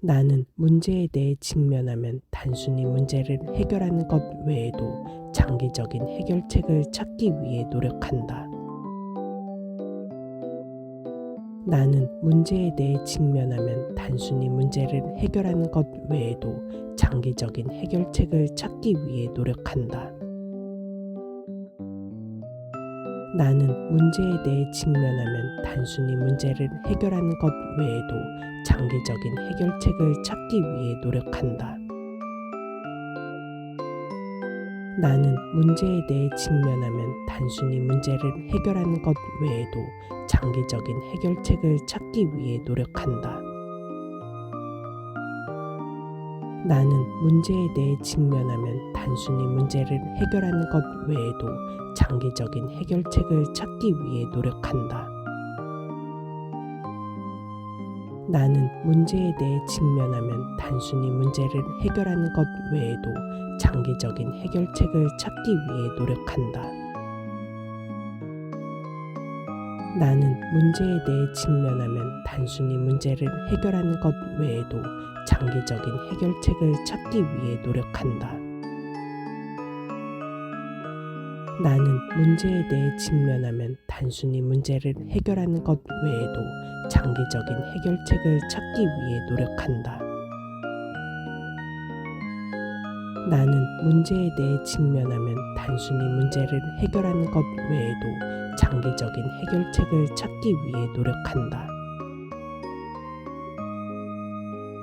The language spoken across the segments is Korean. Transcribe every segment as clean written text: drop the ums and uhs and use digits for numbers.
나는 문제에 대해 직면하면 단순히 문제를 해결하는 것 외에도 장기적인 해결책을 찾기 위해 노력한다. 나는 문제에 대해 직면하면 단순히 문제를 해결하는 것 외에도 장기적인 해결책을 찾기 위해 노력한다. 나는 문제에 대해 직면하면 단순히 문제를 해결하는 것 외에도 장기적인 해결책을 찾기 위해 노력한다. 나는 문제에 대해 직면하면 단순히 문제를 해결하는 것 외에도 장기적인 해결책을 찾기 위해 노력한다. 나는 문제에 대해 직면하면 단순히 문제를 해결하는 것 외에도 장기적인 해결책을 찾기 위해 노력한다. 나는 문제에 대해 직면하면 단순히 문제를 해결하는 것 외에도 장기적인 해결책을 찾기 위해 노력한다. 나는 문제에 대해 직면하면 단순히 문제를 해결하는 것 외에도 장기적인 해결책을 찾기 위해 노력한다. 나는 문제에 대해 직면하면 단순히 문제를 해결하는 것 외에도 장기적인 해결책을 찾기 위해 노력한다. 나는 문제에 대해 직면하면 단순히 문제를 해결하는 것 외에도 장기적인 해결책을 찾기 위해 노력한다.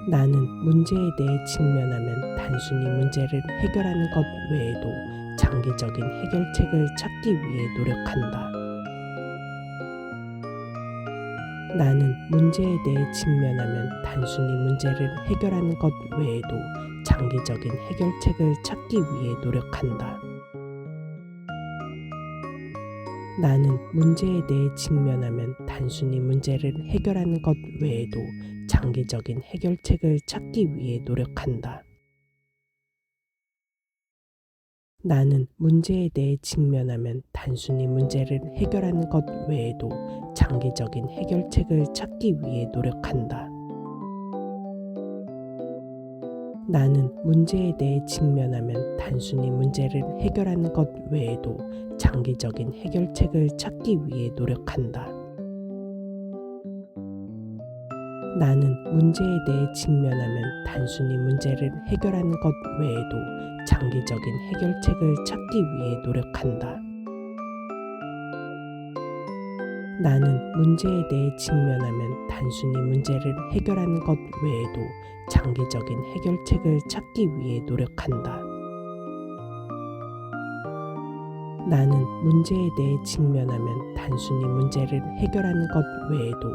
나는 문제에 대해 직면하면 단순히 문제를 해결하는 것 외에도 장기적인 해결책을 찾기 위해 노력한다. 나는 문제에 대해 직면하면 단순히 문제를 해결하는 것 외에도 장기적인 해결책을 찾기 위해 노력한다. 나는 문제에 대해 직면하면 단순히 문제를 해결하는 것 외에도 장기적인 해결책을 찾기 위해 노력한다. 나는 문제에 대해 직면하면 단순히 문제를 해결하는 것 외에도 장기적인 해결책을 찾기 위해 노력한다. 나는 문제에 대해 직면하면 단순히 문제를 해결하는 것 외에도 장기적인 해결책을 찾기 위해 노력한다. 나는 문제에 대해 직면하면 단순히 문제를 해결하는 것 외에도 장기적인 해결책을 찾기 위해 노력한다. 나는 문제에 대해 직면하면 단순히 문제를 해결하는 것 외에도 장기적인 해결책을 찾기 위해 노력한다. 나는 문제에 대해 직면하면 단순히 문제를 해결하는 것 외에도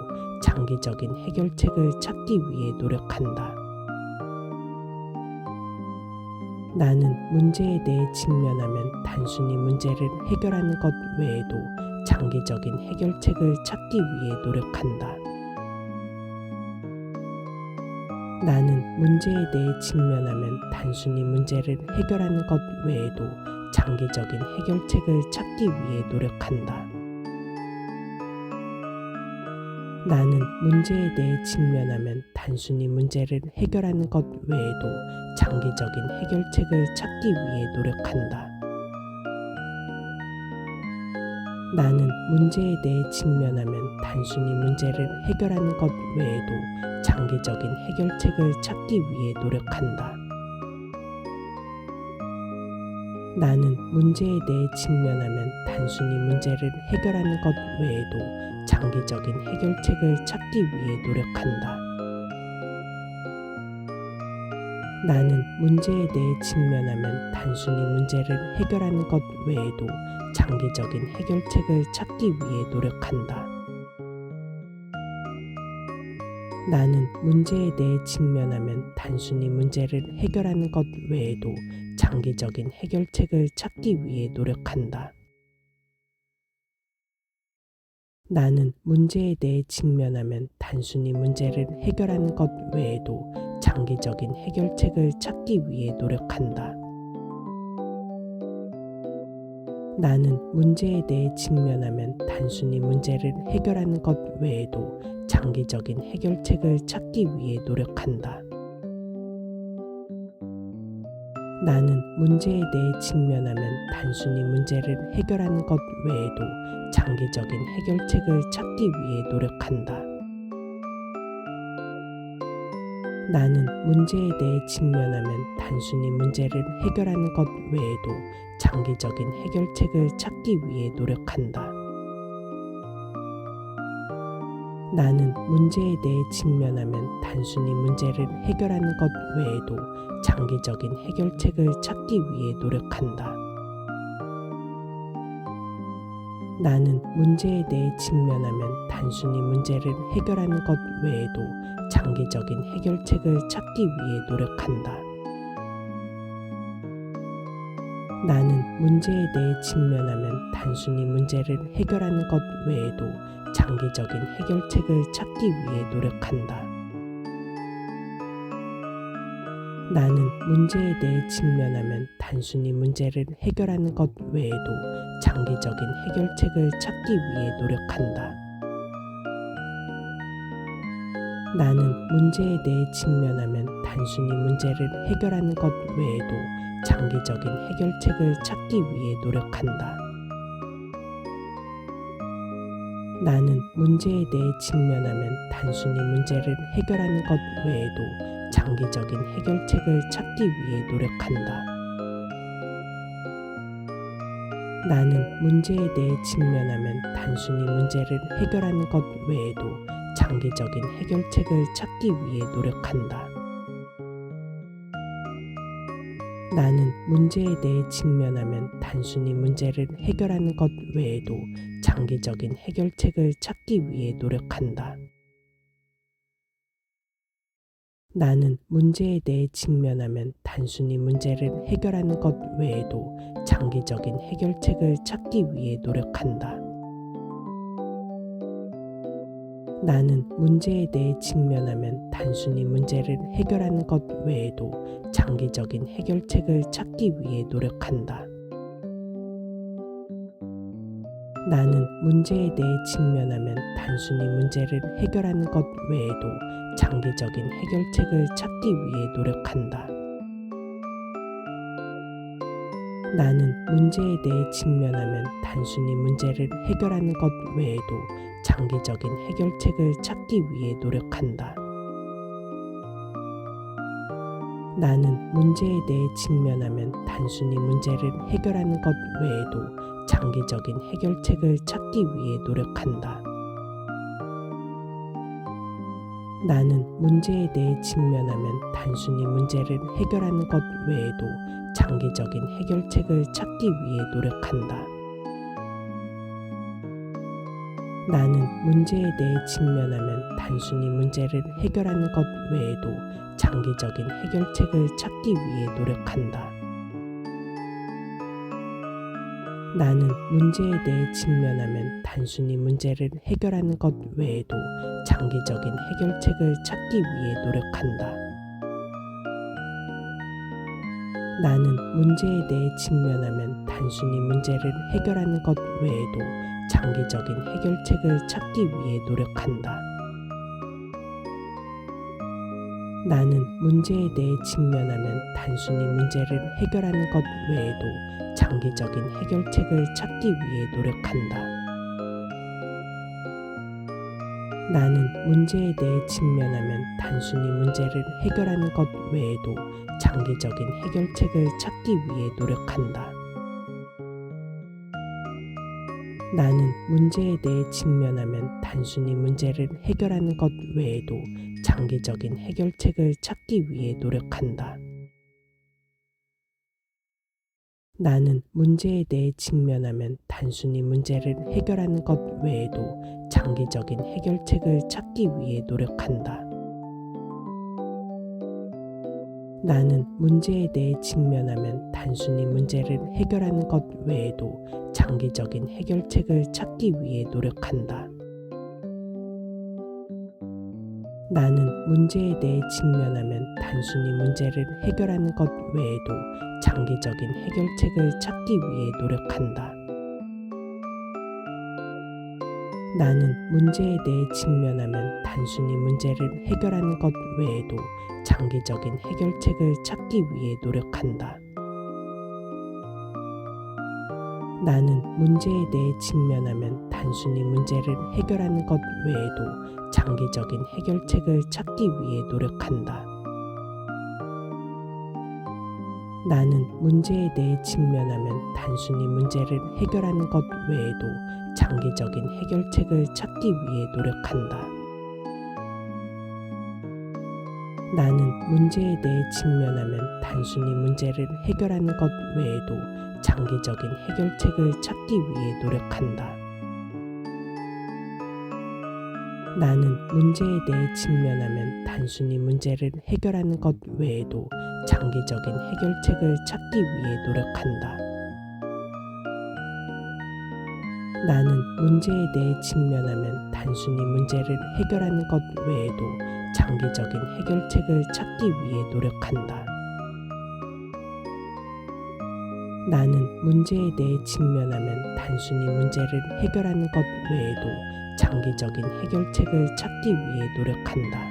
장기적인 해결책을 찾기 위해 노력한다. 나는 문제에 대해 직면하면 단순히 문제를 해결하는 것 외에도 장기적인 해결책을 찾기 위해 노력한다. 나는 문제에 대해 직면하면 단순히 문제를 해결하는 것 외에도 장기적인 해결책을 찾기 위해 노력한다. 나는 문제에 대해 직면하면 단순히 문제를 해결하는 것 외에도 장기적인 해결책을 찾기 위해 노력한다. 나는 문제에 대해 직면하면 단순히 문제를 해결하는 것 외에도 장기적인 해결책을 찾기 위해 노력한다. 나는 문제에 대해 직면하면 단순히 문제를 해결하는 것 외에도 장기적인 해결책을 찾기 위해 노력한다. 나는 문제에 대해 직면하면 단순히 문제를 해결하는 것 외에도 장기적인 해결책을 찾기 위해 노력한다. 나는 문제에 대해 직면하면 단순히 문제를 해결하는 것 외에도 장기적인 해결책을 찾기 위해 노력한다. 나는 문제에 대해 직면하면 단순히 문제를 해결하는 것 외에도 장기적인 해결책을 찾기 위해 노력한다. 나는 문제에 대해 직면하면 단순히 문제를 해결하는 것 외에도 장기적인 해결책을 찾기 위해 노력한다. 나는 문제에 대해 직면하면 단순히 문제를 해결하는 것 외에도 장기적인 해결책을 찾기 위해 노력한다. 나는 문제에 대해 직면하면 단순히 문제를 해결하는 것 외에도 장기적인 해결책을 찾기 위해 노력한다. 나는 문제에 대해 직면하면 단순히 문제를 해결하는 것 외에도 장기적인 해결책을 찾기 위해 노력한다. 나는 문제에 대해 직면하면 단순히 문제를 해결하는 것 외에도 장기적인 해결책을 찾기 위해 노력한다. 나는 문제에 대해 직면하면 단순히 문제를 해결하는 것 외에도 장기적인 해결책을 찾기 위해 노력한다. 나는 문제에 대해 직면하면 단순히 문제를 해결하는 것 외에도 장기적인 해결책을 찾기 위해 노력한다. 나는 문제에 대해 직면하면 단순히 문제를 해결하는 것 외에도 장기적인 해결책을 찾기 위해 노력한다. 나는 문제에 대해 직면하면 단순히 문제를 해결하는 것 외에도 장기적인 해결책을 찾기 위해 노력한다. 나는 문제에 대해 직면하면 단순히 문제를 해결하는 것 외에도 장기적인 해결책을 찾기 위해 노력한다. 나는 문제에 대해 직면하면 단순히 문제를 해결하는 것 외에도 장기적인 해결책을 찾기 위해 노력한다. 나는 문제에 대해 직면하면 단순히 문제를 해결하는 것 외에도 장기적인 해결책을 찾기 위해 노력한다. 나는 문제에 대해 직면하면 단순히 문제를 해결하는 것 외에도 장기적인 해결책을 찾기 위해 노력한다. 나는 문제에 대해 직면하면 단순히 문제를 해결하는 것 외에도 장기적인 해결책을 찾기 위해 노력한다. 나는 문제에 대해 직면하면 단순히 문제를 해결하는 것 외에도 장기적인 해결책을 찾기 위해 노력한다. 나는 문제에 대해 직면하면 단순히 문제를 해결하는 것 외에도 장기적인 해결책을 찾기 위해 노력한다. 나는 문제에 대해 직면하면 단순히 문제를 해결하는 것 외에도 장기적인 해결책을 찾기 위해 노력한다. 나는 문제에 대해 직면하면 단순히 문제를 해결하는 것 외에도 장기적인 해결책을 찾기 위해 노력한다. 나는 문제에 대해 직면하면 단순히 문제를 해결하는 것 외에도 장기적인 해결책을 찾기 위해 노력한다. 나는 문제에 대해 직면하면 단순히 문제를 해결하는 것 외에도 장기적인 해결책을 찾기 위해 노력한다. 나는 문제에 대해 직면하면 단순히 문제를 해결하는 것 외에도 장기적인 해결책을 찾기 위해 노력한다. 나는 문제에 대해 직면하면 단순히 문제를 해결하는 것 외에도 장기적인 해결책을 찾기 위해 노력한다. 나는 문제에 대해 직면하면 단순히 문제를 해결하는 것 외에도 장기적인 해결책을 찾기 위해 노력한다. 나는 문제에 대해 직면하면 단순히 문제를 해결하는 것 외에도 장기적인 해결책을 찾기 위해 노력한다. 나는 문제에 대해 직면하면 단순히 문제를 해결하는 것 외에도 장기적인 해결책을 찾기 위해 노력한다. 나는 문제에 대해 직면하면 단순히 문제를 해결하는 것 외에도 장기적인 해결책을 찾기 위해 노력한다. 나는 문제에 대해 직면하면 단순히 문제를 해결하는 것 외에도 장기적인 해결책을 찾기 위해 노력한다. 나는 문제에 대해 직면하면 단순히 문제를 해결하는 것 외에도 장기적인 해결책을 찾기 위해 노력한다. 나는 문제에 대해 직면하면 단순히 문제를 해결하는 것 외에도 장기적인 해결책을 찾기 위해 노력한다. 나는 문제에 대해 직면하면 단순히 문제를 해결하는 것 외에도 장기적인 해결책을 찾기 위해 노력한다. 나는 문제에 대해 직면하면 단순히 문제를 해결하는 것 외에도 장기적인 해결책을 찾기 위해 노력한다. 나는 문제에 대해 직면하면 단순히 문제를 해결하는 것 외에도 장기적인 해결책을 찾기 위해 노력한다. 나는 문제에 대해 직면하면 단순히 문제를 해결하는 것 외에도 장기적인 해결책을 찾기 위해 노력한다.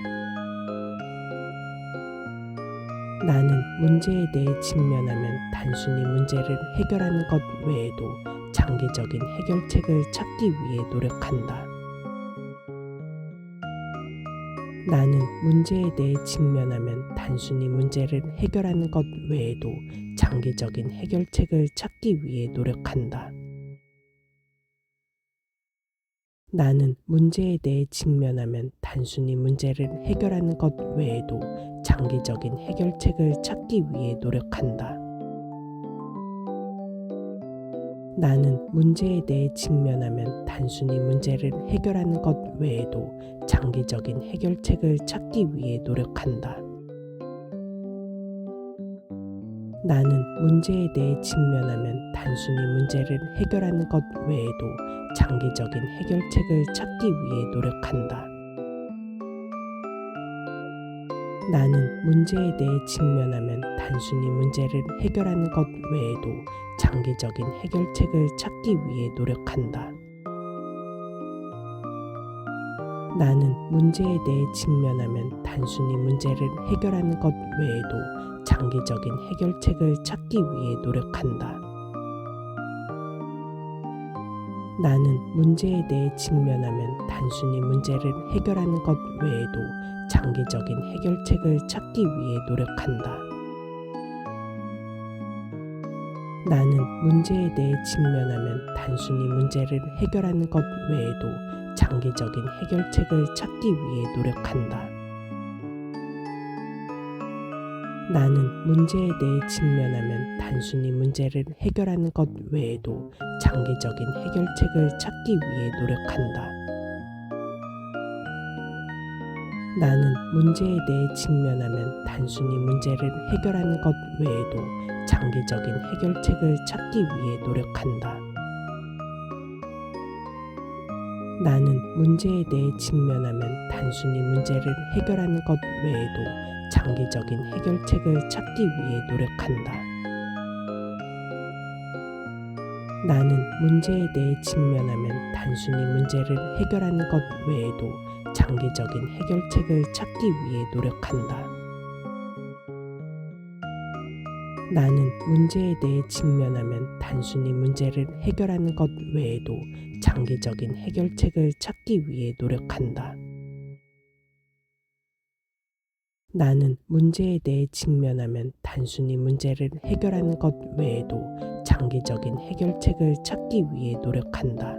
나는 문제에 대해 직면하면 단순히 문제를 해결하는 것 외에도 장기적인 해결책을 찾기 위해 노력한다. 나는 문제에 대해 직면하면 단순히 문제를 해결하는 것 외에도 장기적인 해결책을 찾기 위해 노력한다. 나는 문제에 대해 직면하면 단순히 문제를 해결하는 것 외에도 장기적인 해결책을 찾기 위해 노력한다. 나는 문제에 대해 직면하면 단순히 문제를 해결하는 것 외에도 장기적인 해결책을 찾기 위해 노력한다. 나는 문제에 대해 직면하면 단순히 문제를 해결하는 것 외에도 장기적인 해결책을 찾기 위해 노력한다. 나는 문제에 대해 직면하면 단순히 문제를 해결하는 것 외에도 장기적인 해결책을 찾기 위해 노력한다. 나는 문제에 대해 직면하면 단순히 문제를 해결하는 것 외에도 장기적인 해결책을 찾기 위해 노력한다. 나는 문제에 대해 직면하면 단순히 문제를 해결하는 것 외에도 장기적인 해결책을 찾기 위해 노력한다. 나는 문제에 대해 직면하면 단순히 문제를 해결하는 것 외에도 장기적인 해결책을 찾기 위해 노력한다. 나는 문제에 대해 직면하면 단순히 문제를 해결하는 것 외에도 장기적인 해결책을 찾기 위해 노력한다. 나는 문제에 대해 직면하면 단순히 문제를 해결하는 것 외에도 장기적인 해결책을 찾기 위해 노력한다. 나는 문제에 대해 직면하면 단순히 문제를 해결하는 것 외에도 장기적인 해결책을 찾기 위해 노력한다. 나는 문제에 대해 직면하면 단순히 문제를 해결하는 것 외에도 장기적인 해결책을 찾기 위해 노력한다. 나는 문제에 대해 직면하면 단순히 문제를 해결하는 것 외에도 장기적인 해결책을 찾기 위해 노력한다. 나는 문제에 대해 직면하면 단순히 문제를 해결하는 것 외에도 장기적인 해결책을 찾기 위해 노력한다.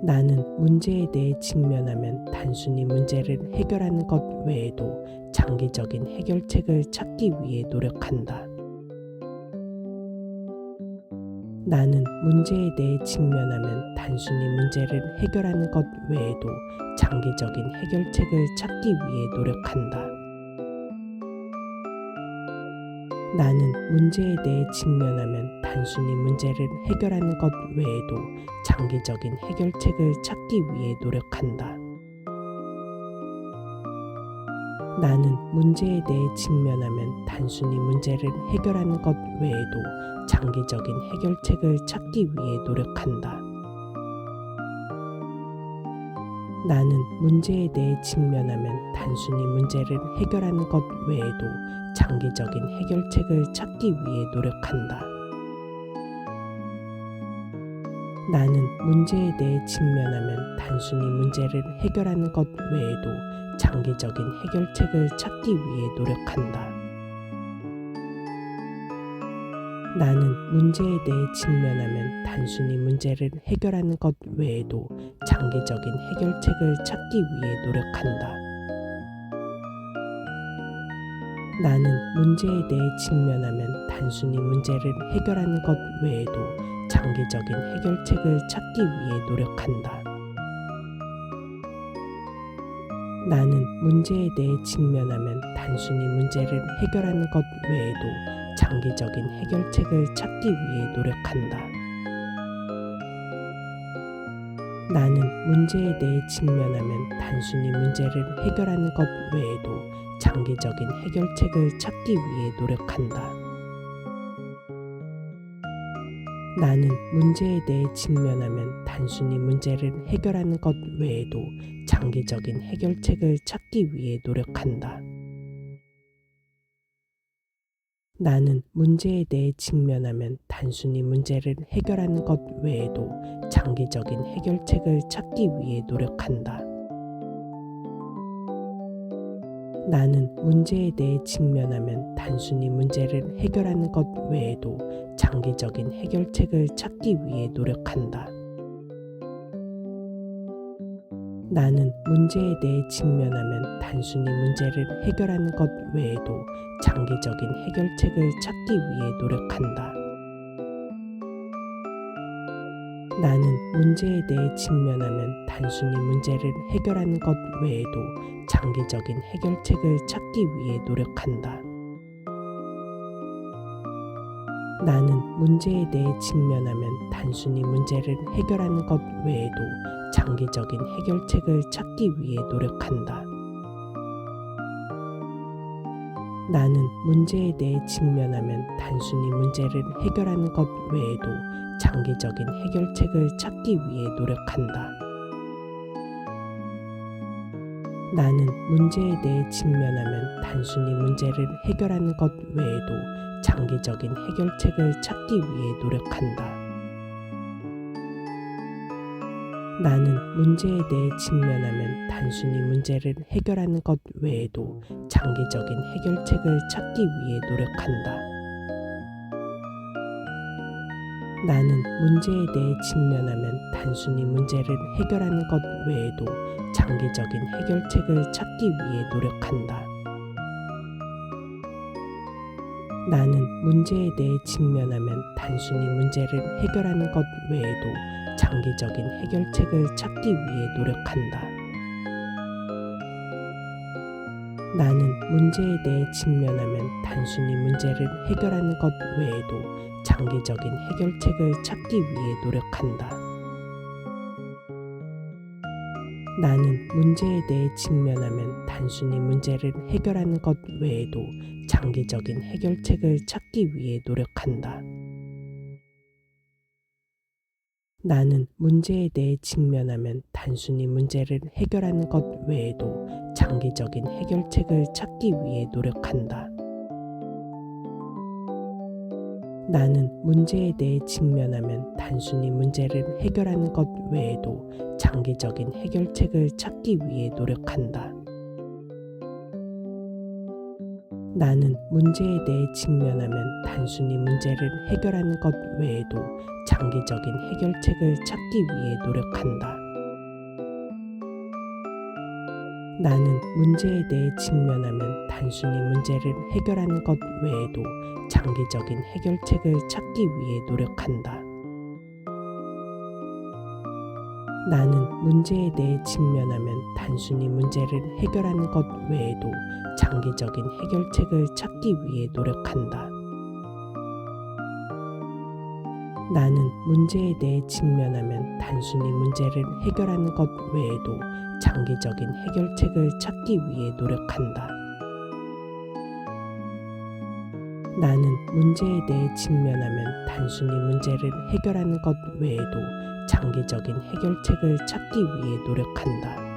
나는 문제에 대해 직면하면 단순히 문제를 해결하는 것 외에도 장기적인 해결책을 찾기 위해 노력한다. 나는 문제에 대해 직면하면 단순히 문제를 해결하는 것 외에도 장기적인 해결책을 찾기 위해 노력한다. 나는 문제에 대해 직면하면 단순히 문제를 해결하는 것 외에도 장기적인 해결책을 찾기 위해 노력한다. 나는 문제에 대해 직면하면 단순히 문제를 해결하는 것 외에도 장기적인 해결책을 찾기 위해 노력한다. 나는 문제에 대해 직면하면 단순히 문제를 해결하는 것 외에도 장기적인 해결책을 찾기 위해 노력한다. 나는 문제에 대해 직면하면 단순히 문제를 해결하는 것 외에도 장기적인 해결책을 찾기 위해 노력한다. 나는 문제에 대해 직면하면 단순히 문제를 해결하는 것 외에도 장기적인 해결책을 찾기 위해 노력한다. 나는 문제에 대해 직면하면 단순히 문제를 해결하는 것 외에도 장기적인 해결책을 찾기 위해 노력한다. 나는 문제에 대해 직면하면 단순히 문제를 해결하는 것 외에도 장기적인 해결책을 찾기 위해 노력한다. 나는 문제에 대해 직면하면 단순히 문제를 해결하는 것 외에도 장기적인 해결책을 찾기 위해 노력한다. 나는 문제에 대해 직면하면 단순히 문제를 해결하는 것 외에도 장기적인 해결책을 찾기 위해 노력한다. 나는 문제에 대해 직면하면 단순히 문제를 해결하는 것 외에도 장기적인 해결책을 찾기 위해 노력한다. 나는 문제에 대해 직면하면 단순히 문제를 해결하는 것 외에도 장기적인 해결책을 찾기 위해 노력한다. 나는 문제에 대해 직면하면 단순히 문제를 해결하는 것 외에도 장기적인 해결책을 찾기 위해 노력한다. 나는 문제에 대해 직면하면 단순히 문제를 해결하는 것 외에도 장기적인 해결책을 찾기 위해 노력한다. 나는 문제에 대해 직면하면 단순히 문제를 해결하는 것 외에도 장기적인 해결책을 찾기 위해 노력한다. 나는 문제에 대해 직면하면 단순히 문제를 해결하는 것 외에도 장기적인 해결책을 찾기 위해 노력한다. 나는 문제에 대해 직면하면 단순히 문제를 해결하는 것 외에도 장기적인 해결책을 찾기 위해 노력한다. 나는 문제에 대해 직면하면 단순히 문제를 해결하는 것 외에도 장기적인 해결책을 찾기 위해 노력한다. 나는 문제에 대해 직면하면 단순히 문제를 해결하는 것 외에도 장기적인 해결책을 찾기 위해 노력한다. 나는 문제에 대해 직면하면 단순히 문제를 해결하는 것 외에도 장기적인 해결책을 찾기 위해 노력한다. 나는 문제에 대해 직면하면 단순히 문제를 해결하는 것 외에도 장기적인 해결책을 찾기 위해 노력한다. 나는 문제에 대해 직면하면 단순히 문제를 해결하는 것 외에도 장기적인 해결책을 찾기 위해 노력한다. 나는 문제에 대해 직면하면 단순히 문제를 해결하는 것 외에도 장기적인 해결책을 찾기 위해 노력한다. 나는 문제에 대해 직면하면 단순히 문제를 해결하는 것 외에도 장기적인 해결책을 찾기 위해 노력한다. 나는 문제에 대해 직면하면 단순히 문제를 해결하는 것 외에도 장기적인 해결책을 찾기 위해 노력한다. 나는 문제에 대해 직면하면 단순히 문제를 해결하는 것 외에도 장기적인 해결책을 찾기 위해 노력한다. 나는 문제에 대해 직면하면 단순히 문제를 해결하는 것 외에도 장기적인 해결책을 찾기 위해 노력한다. 나는 문제에 대해 직면하면 단순히 문제를 해결하는 것 외에도 장기적인 해결책을 찾기 위해 노력한다. 나는 문제에 대해 직면하면 단순히 문제를 해결하는 것 외에도 장기적인 해결책을 찾기 위해 노력한다.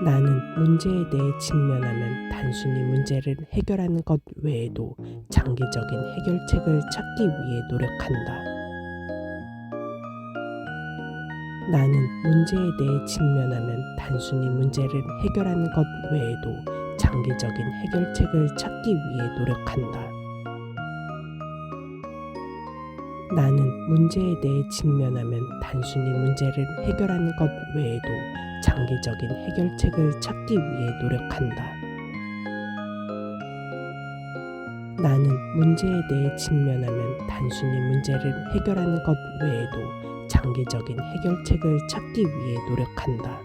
나는 문제에 대해 직면하면 단순히 문제를 해결하는 것 외에도 장기적인 해결책을 찾기 위해 노력한다. 나는 문제에 대해 직면하면 단순히 문제를 해결하는 것 외에도 장기적인 해결책을 찾기 위해 노력한다. 나는 문제에 대해 직면하면 단순히 문제를 해결하는 것 외에도 장기적인 해결책을 찾기 위해 노력한다. 나는 문제에 대해 직면하면 단순히 문제를 해결하는 것 외에도 장기적인 해결책을 찾기 위해 노력한다.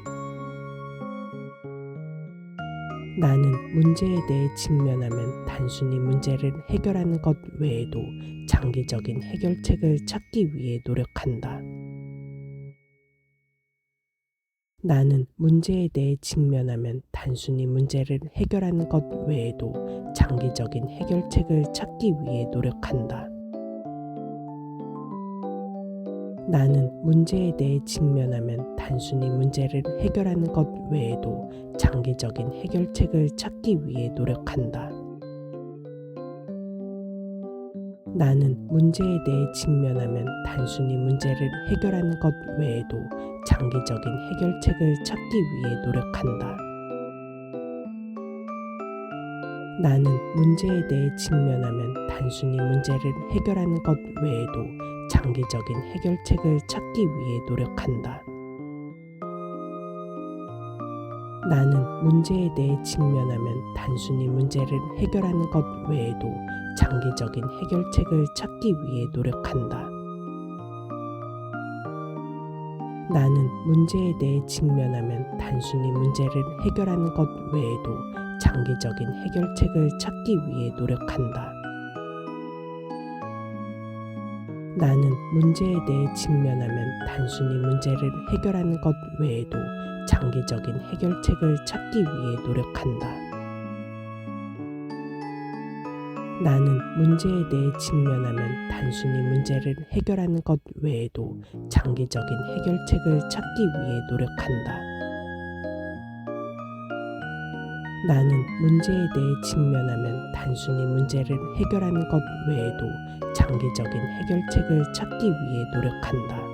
나는 문제에 대해 직면하면 단순히 문제를 해결하는 것 외에도 장기적인 해결책을 찾기 위해 노력한다. 나는 문제에 대해 직면하면 단순히 문제를 해결하는 것 외에도 장기적인 해결책을 찾기 위해 노력한다. 나는 문제에 대해 직면하면 단순히 문제를 해결하는 것 외에도 장기적인 해결책을 찾기 위해 노력한다. 나는 문제에 대해 직면하면 단순히 문제를 해결하는 것 외에도 장기적인 해결책을 찾기 위해 노력한다. 나는 문제에 대해 직면하면 단순히 문제를 해결하는 것 외에도 장기적인 해결책을 찾기 위해 노력한다. 나는 문제에 대해 직면하면 단순히 문제를 해결하는 것 외에도 장기적인 해결책을 찾기 위해 노력한다. 나는 문제에 대해 직면하면 단순히 문제를 해결하는 것 외에도 장기적인 해결책을 찾기 위해 노력한다. 나는 문제에 대해 직면하면 단순히 문제를 해결하는 것 외에도 장기적인 해결책을 찾기 위해 노력한다. 나는 문제에 대해 직면하면 단순히 문제를 해결하는 것 외에도 장기적인 해결책을 찾기 위해 노력한다. 나는 문제에 대해 직면하면 단순히 문제를 해결하는 것 외에도 장기적인 해결책을 찾기 위해 노력한다.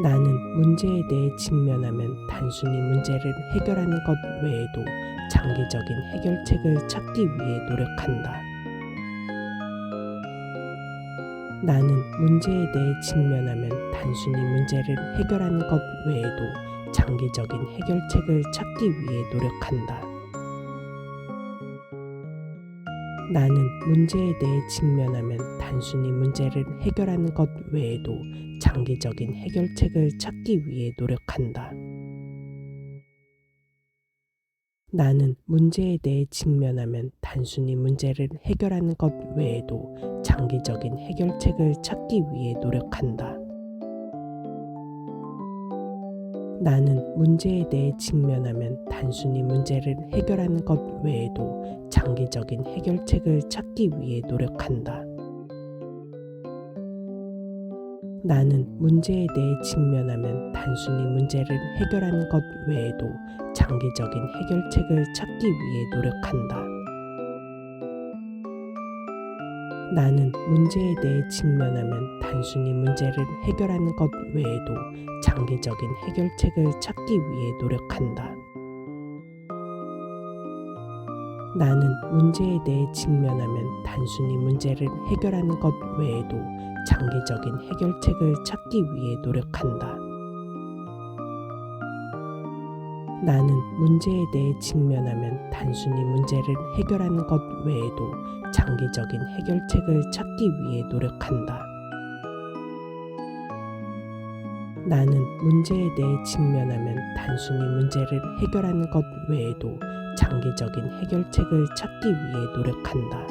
나는 문제에 대해 직면하면 단순히 문제를 해결하는 것 외에도 장기적인 해결책을 찾기 위해 노력한다. 나는 문제에 대해 직면하면 단순히 문제를 해결하는 것 외에도 장기적인 해결책을 찾기 위해 노력한다. 나는 문제에 대해 직면하면 단순히 문제를 해결하는 것 외에도 장기적인 해결책을 찾기 위해 노력한다. 나는 문제에 대해 직면하면 단순히 문제를 해결하는 것 외에도 장기적인 해결책을 찾기 위해 노력한다. 나는 문제에 대해 직면하면 단순히 문제를 해결하는 것 외에도 장기적인 해결책을 찾기 위해 노력한다. 나는 문제에 대해 직면하면 단순히 문제를 해결하는 것 외에도 장기적인 해결책을 찾기 위해 노력한다. 나는 문제에 대해 직면하면 단순히 문제를 해결하는 것 외에도 장기적인 해결책을 찾기 위해 노력한다. 나는 문제에 대해 직면하면 단순히 문제를 해결하는 것 외에도 장기적인 해결책을 찾기 위해 노력한다. 나는 문제에 대해 직면하면 단순히 문제를 해결하는 것 외에도 장기적인 해결책을 찾기 위해 노력한다. 나는 문제에 대해 직면하면 단순히 문제를 해결하는 것 외에도 장기적인 해결책을 찾기 위해 노력한다.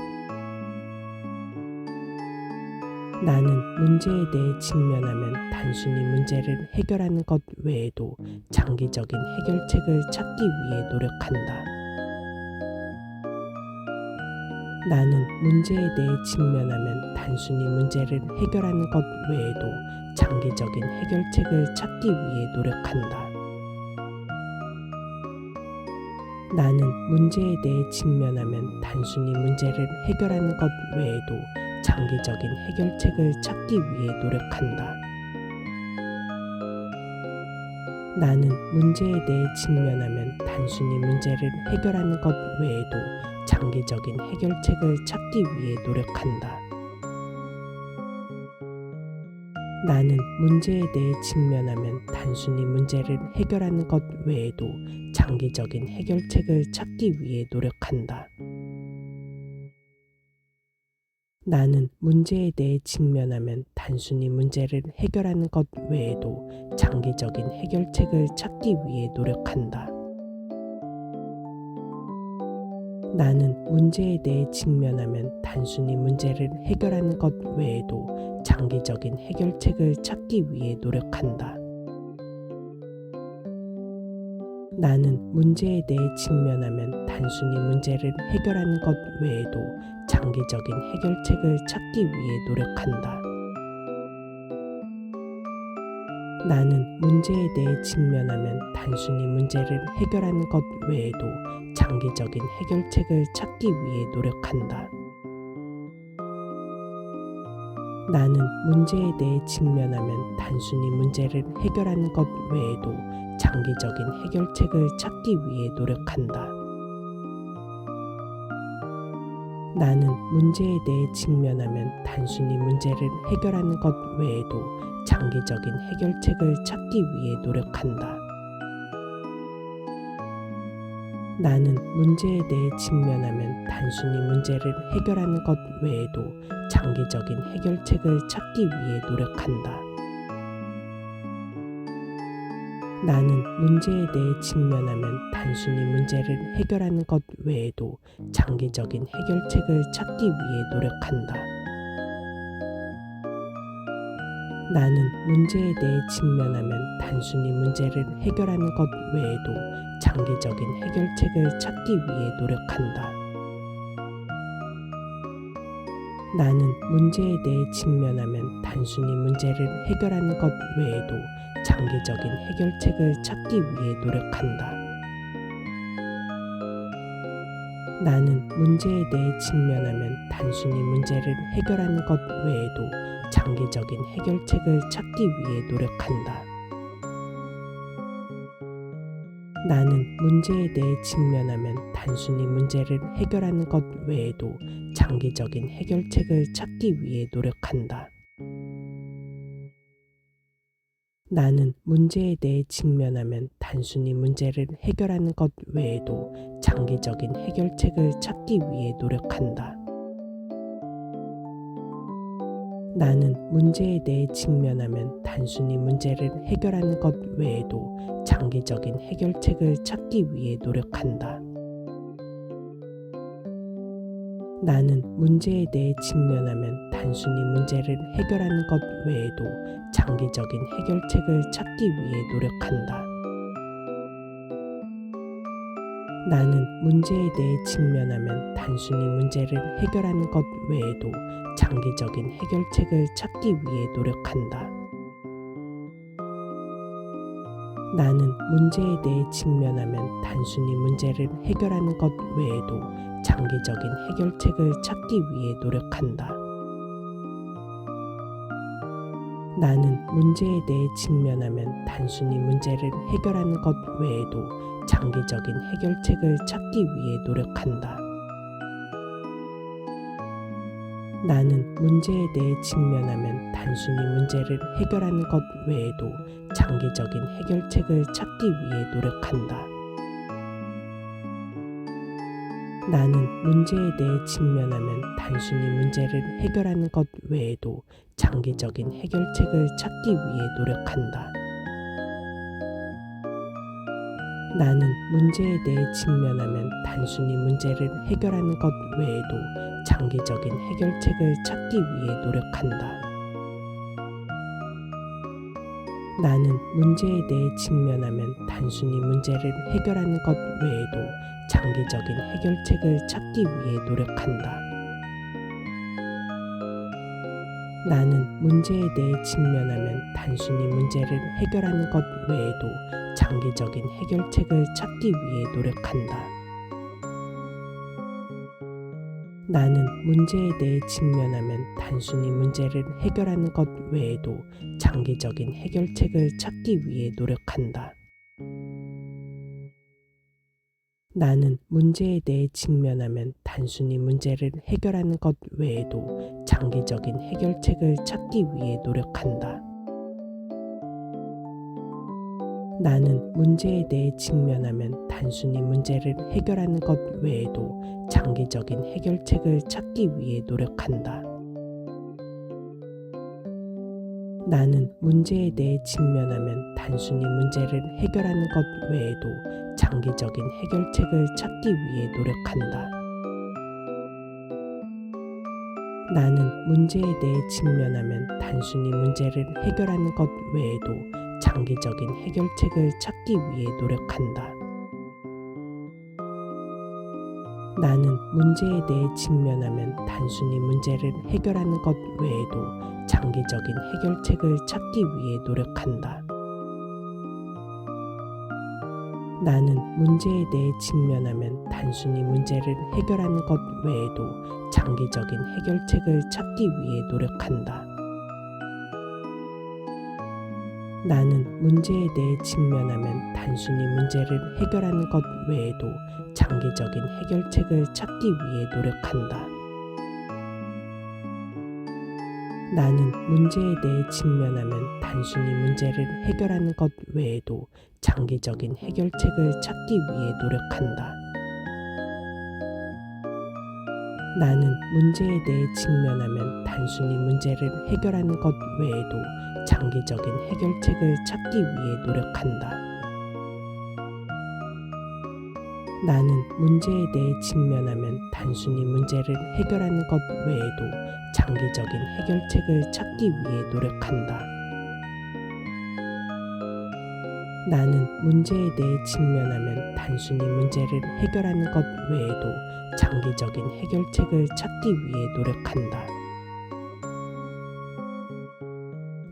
나는 문제에 대해 직면하면 단순히 문제를 해결하는 것 외에도 장기적인 해결책을 찾기 위해 노력한다. 나는 문제에 대해 직면하면 단순히 문제를 해결하는 것 외에도 장기적인 해결책을 찾기 위해 노력한다. 나는 문제에 대해 직면하면 단순히 문제를 해결하는 것 외에도 장기적인 해결책을 찾기 위해 노력한다. 나는 문제에 대해 직면하면 단순히 문제를 해결하는 것 외에도 장기적인 해결책을 찾기 위해 노력한다. 나는 문제에 대해 직면하면 단순히 문제를 해결하는 것 외에도 장기적인 해결책을 찾기 위해 노력한다. 나는 문제에 대해 직면하면 단순히 문제를 해결하는 것 외에도 장기적인 해결책을 찾기 위해 노력한다. 나는 문제에 대해 직면하면 단순히 문제를 해결하는 것 외에도 장기적인 해결책을 찾기 위해 노력한다. 나는 문제에 대해 직면하면 단순히 문제를 해결하는 것 외에도 장기적인 해결책을 찾기 위해 노력한다. 나는 문제에 대해 직면하면 단순히 문제를 해결하는 것 외에도 장기적인 해결책을 찾기 위해 노력한다. 나는 문제에 대해 직면하면 단순히 문제를 해결하는 것 외에도 장기적인 해결책을 찾기 위해 노력한다. 나는 문제에 대해 직면하면 단순히 문제를 해결하는 것 외에도 장기적인 해결책을 찾기 위해 노력한다. 나는 문제에 대해 직면하면 단순히 문제를 해결하는 것 외에도 장기적인 해결책을 찾기 위해 노력한다. 나는 문제에 대해 직면하면 단순히 문제를 해결하는 것 외에도 장기적인 해결책을 찾기 위해 노력한다. 나는 문제에 대해 직면하면 단순히 문제를 해결하는 것 외에도 장기적인 해결책을 찾기 위해 노력한다. 나는 문제에 대해 직면하면 단순히 문제를 해결하는 것 외에도 장기적인 해결책을 찾기 위해 노력한다. 나는 문제에 대해 직면하면 단순히 문제를 해결하는 것 외에도 장기적인 해결책을 찾기 위해 노력한다. 나는 문제에 대해 직면하면 단순히 문제를 해결하는 것 외에도 장기적인 해결책을 찾기 위해 노력한다. 나는 문제에 대해 직면하면 단순히 문제를 해결하는 것 외에도 장기적인 해결책을 찾기 위해 노력한다. 나는 문제에 대해 직면하면 단순히 문제를 해결하는 것 외에도 장기적인 해결책을 찾기 위해 노력한다. 나는 문제에 대해 직면하면 단순히 문제를 해결하는 것 외에도 장기적인 해결책을 찾기 위해 노력한다. 나는 문제에 대해 직면하면 단순히 문제를 해결하는 것 외에도 장기적인 해결책을 찾기 위해 노력한다. 나는 문제에 대해 직면하면 단순히 문제를 해결하는 것 외에도 장기적인 해결책을 찾기 위해 노력한다. 나는 문제에 대해 직면하면 단순히 문제를 해결하는 것 외에도 장기적인 해결책을 찾기 위해 노력한다. 나는 문제에 대해 직면하면 단순히 문제를 해결하는 것 외에도 장기적인 해결책을 찾기 위해 노력한다. 나는 문제에 대해 직면하면 단순히 문제를 해결하는 것 외에도 장기적인 해결책을 찾기 위해 노력한다. 나는 문제에 대해 직면하면 단순히 문제를 해결하는 것 외에도 장기적인 해결책을 찾기 위해 노력한다. 나는 문제에 대해 직면하면 단순히 문제를 해결하는 것 외에도 장기적인 해결책을 찾기 위해 노력한다. 나는 문제에 대해 직면하면 단순히 문제를 해결하는 것 외에도 장기적인 해결책을 찾기 위해 노력한다. 나는 문제에 대해 직면하면 단순히 문제를 해결하는 것 외에도 장기적인 해결책을 찾기 위해 노력한다. 나는 문제에 대해 직면하면 단순히 문제를 해결하는 것 외에도 장기적인 해결책을 찾기 위해 노력한다. 나는 문제에 대해 직면하면 단순히 문제를 해결하는 것 외에도 장기적인 해결책을 찾기 위해 노력한다. 나는 문제에 대해 직면하면 단순히 문제를 해결하는 것 외에도 장기적인 해결책을 찾기 위해 노력한다. 나는 문제에 대해 직면하면 단순히 문제를 해결하는 것 외에도 장기적인 해결책을 찾기 위해 노력한다. 나는 문제에 대해 직면하면 단순히 문제를 해결하는 것 외에도 장기적인 해결책을 찾기 위해 노력한다. 나는 문제에 대해 직면하면 단순히 문제를 해결하는 것 외에도 장기적인 해결책을 찾기 위해 노력한다. 나는 문제에 대해 직면하면 단순히 문제를 해결하는 것 외에도 장기적인 해결책을 찾기 위해 노력한다. 나는 문제에 대해 직면하면 단순히 문제를 해결하는 것 외에도 장기적인 해결책을 찾기 위해 노력한다. 나는 문제에 대해 직면하면 단순히 문제를 해결하는 것 외에도 장기적인 해결책을 찾기 위해 노력한다. 나는 문제에 대해 직면하면 단순히 문제를 해결하는 것 외에도 장기적인 해결책을 찾기 위해 노력한다. 나는 문제에 대해 직면하면 단순히 문제를 해결하는 것 외에도 장기적인 해결책을 찾기 위해 노력한다.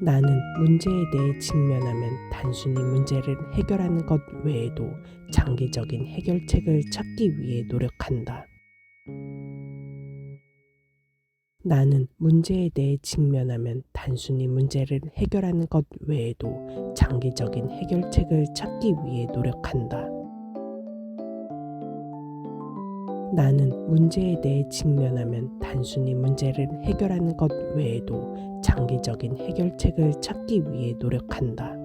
나는 문제에 대해 직면하면 단순히 문제를 해결하는 것 외에도 장기적인 해결책을 찾기 위해 노력한다. 나는 문제에 대해 직면하면 단순히 문제를 해결하는 것 외에도 장기적인 해결책을 찾기 위해 노력한다. 나는 문제에 대해 직면하면 단순히 문제를 해결하는 것 외에도 장기적인 해결책을 찾기 위해 노력한다.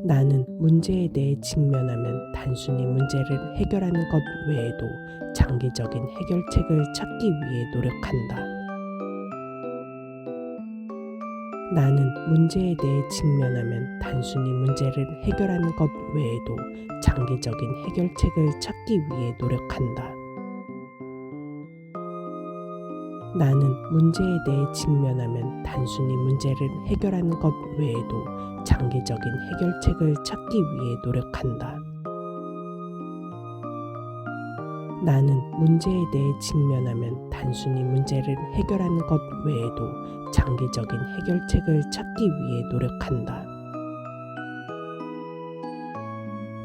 나는 문제에 대해 직면하면 단순히 문제를 해결하는 것 외에도 장기적인 해결책을 찾기 위해 노력한다. 나는 문제에 대해 직면하면 단순히 문제를 해결하는 것 외에도 장기적인 해결책을 찾기 위해 노력한다. 나는 문제에 대해 직면하면 단순히 문제를 해결하는 것 외에도 장기적인 해결책을 찾기 위해 노력한다. 나는 문제에 대해 직면하면 단순히 문제를 해결하는 것 외에도 장기적인 해결책을 찾기 위해 노력한다.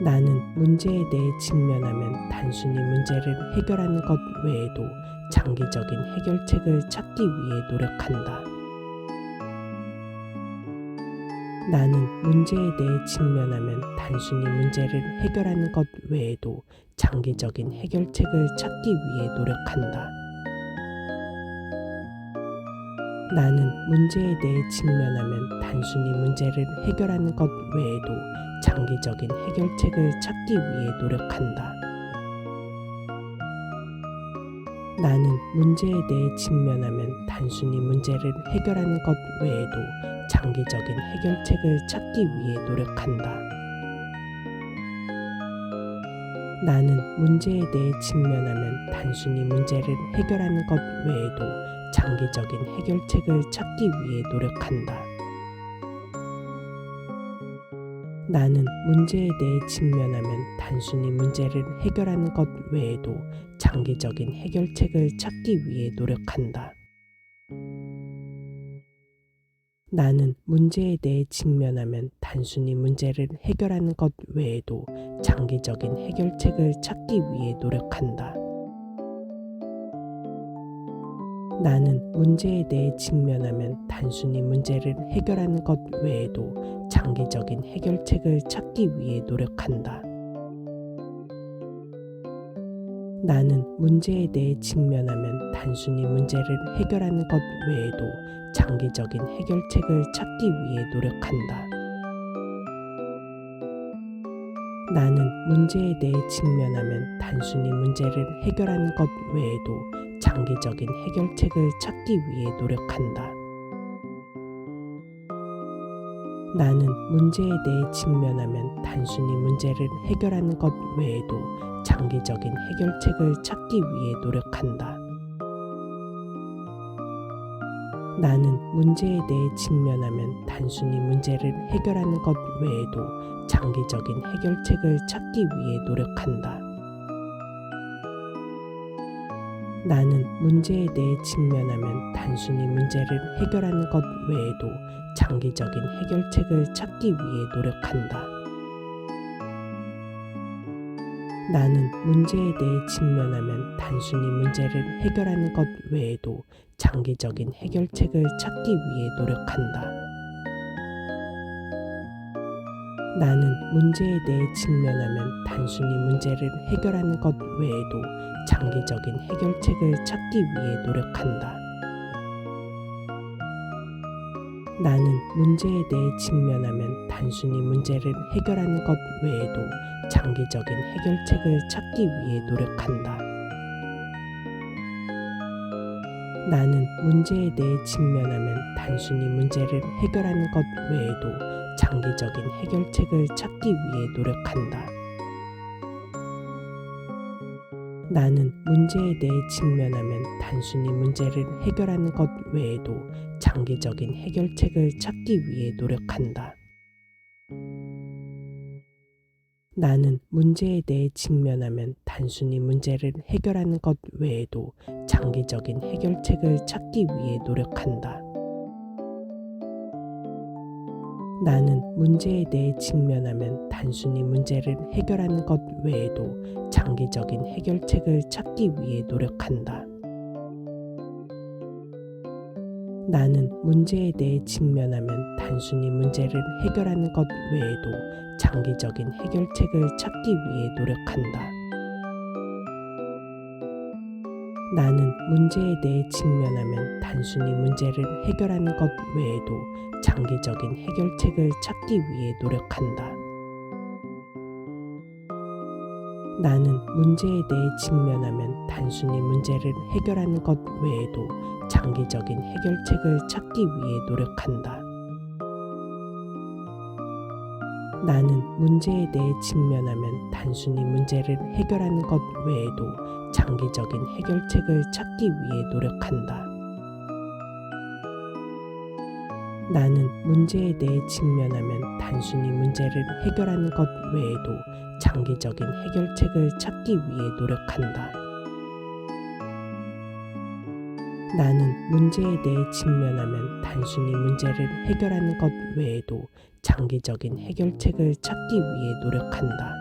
나는 문제에 대해 직면하면 단순히 문제를 해결하는 것 외에도 장기적인 해결책을 찾기 위해 노력한다. 나는 문제에 대해 직면하면 단순히 문제를 해결하는 것 외에도 장기적인 해결책을 찾기 위해 노력한다. 나는 문제에 대해 직면하면 단순히 문제를 해결하는 것 외에도 장기적인 해결책을 찾기 위해 노력한다. 나는 문제에 대해 직면하면 단순히 문제를 해결하는 것 외에도 장기적인 해결책을 찾기 위해 노력한다. 나는 문제에 대해 직면하면 단순히 문제를 해결하는 것 외에도 장기적인 해결책을 찾기 위해 노력한다. 나는 문제에 대해 직면하면 단순히 문제를 해결하는 것 외에도 장기적인 해결책을 찾기 위해 노력한다. 나는 문제에 대해 직면하면 단순히 문제를 해결하는 것 외에도 장기적인 해결책을 찾기 위해 노력한다. 나는 문제에 대해 직면하면 단순히 문제를 해결하는 것 외에도 장기적인 해결책을 찾기 위해 노력한다. 나는 문제에 대해 직면하면 단순히 문제를 해결하는 것 외에도 장기적인 해결책을 찾기 위해 노력한다. 나는 문제에 대해 직면하면 단순히 문제를 해결하는 것 외에도 장기적인 해결책을 찾기 위해 노력한다. 나는 문제에 대해 직면하면 단순히 문제를 해결하는 것 외에도 장기적인 해결책을 찾기 위해 노력한다. 나는 문제에 대해 직면하면 단순히 문제를 해결하는 것 외에도 장기적인 해결책을 찾기 위해 노력한다. 나는 문제에 대해 직면하면 단순히 문제를 해결하는 것 외에도 장기적인 해결책을 찾기 위해 노력한다. 나는 문제에 대해 직면하면 단순히 문제를 해결하는 것 외에도 장기적인 해결책을 찾기 위해 노력한다. 나는 문제에 대해 직면하면 단순히 문제를 해결하는 것 외에도 장기적인 해결책을 찾기 위해 노력한다. 나는 문제에 대해 직면하면 단순히 문제를 해결하는 것 외에도 장기적인 해결책을 찾기 위해 노력한다. 나는 문제에 대해 직면하면 단순히 문제를 해결하는 것 외에도 장기적인 해결책을 찾기 위해 노력한다. 나는 문제에 대해 직면하면 단순히 문제를 해결하는 것 외에도 장기적인 해결책을 찾기 위해 노력한다. 나는 문제에 대해 직면하면 단순히 문제를 해결하는 것 외에도 장기적인 해결책을 찾기 위해 노력한다. 나는 문제에 대해 직면하면 단순히 문제를 해결하는 것 외에도 장기적인 해결책을 찾기 위해 노력한다. 나는 문제에 대해 직면하면 단순히 문제를 해결하는 것 외에도 장기적인 해결책을 찾기 위해 노력한다. 나는 문제에 대해 직면하면 단순히 문제를 해결하는 것 외에도 장기적인 해결책을 찾기 위해 노력한다. 나는 문제에 대해 직면하면 단순히 문제를 해결하는 것 외에도 장기적인 해결책을 찾기 위해 노력한다. 나는 문제에 대해 직면하면 단순히 문제를 해결하는 것 외에도 장기적인 해결책을 찾기 위해 노력한다. 나는 문제에 대해 직면하면 단순히 문제를 해결하는 것 외에도 장기적인 해결책을 찾기 위해 노력한다. 나는 문제에 대해 직면하면 단순히 문제를 해결하는 것 외에도 장기적인 해결책을 찾기 위해 노력한다.